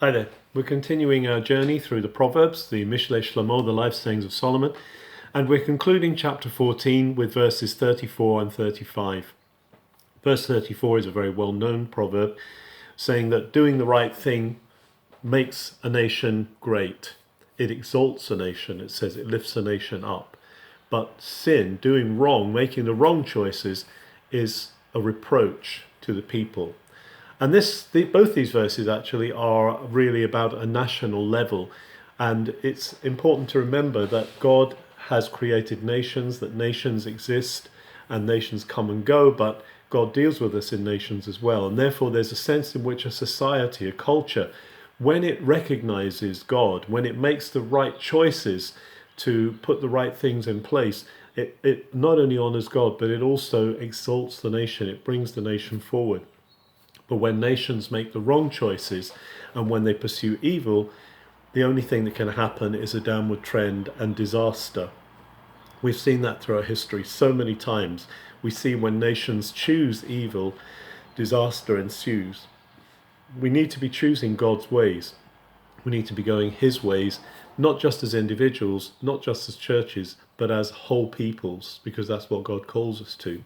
Hi there. We're continuing our journey through the Proverbs, the Mishlei Shlomo, the life sayings of Solomon, and we're concluding chapter 14 with verses 34 and 35. Verse 34 is a very well-known proverb saying that doing the right thing makes a nation great. It exalts a nation. It says it lifts a nation up. But sin, doing wrong, making the wrong choices, is a reproach to the people. And both these verses actually are really about a national level. And it's important to remember that God has created nations, that nations exist and nations come and go, but God deals with us in nations as well. And therefore there's a sense in which a society, a culture, when it recognizes God, when it makes the right choices to put the right things in place, it not only honors God, but it also exalts the nation. It brings the nation forward. But when nations make the wrong choices and when they pursue evil, the only thing that can happen is a downward trend and disaster. We've seen that throughout history so many times. We see when nations choose evil, disaster ensues. We need to be choosing God's ways. We need to be going His ways, not just as individuals, not just as churches, but as whole peoples, because that's what God calls us to.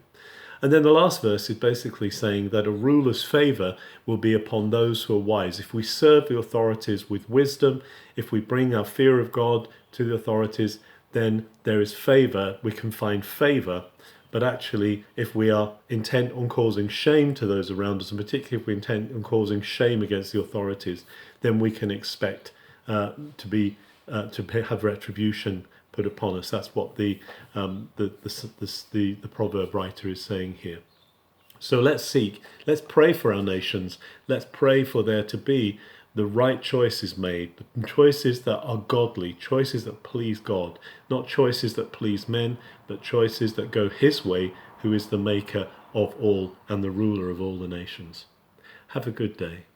And then the last verse is basically saying that a ruler's favour will be upon those who are wise. If we serve the authorities with wisdom, if we bring our fear of God to the authorities, then there is favour. We can find favour. But actually, if we are intent on causing shame to those around us, and particularly if we're intent on causing shame against the authorities, then we can expect to have retribution put upon us. That's what the proverb writer is saying here. So let's pray for our nations. Let's pray for there to be the right choices made, choices that are godly, choices that please God, not choices that please men, but choices that go His way, who is the maker of all and the ruler of all the nations. Have a good day.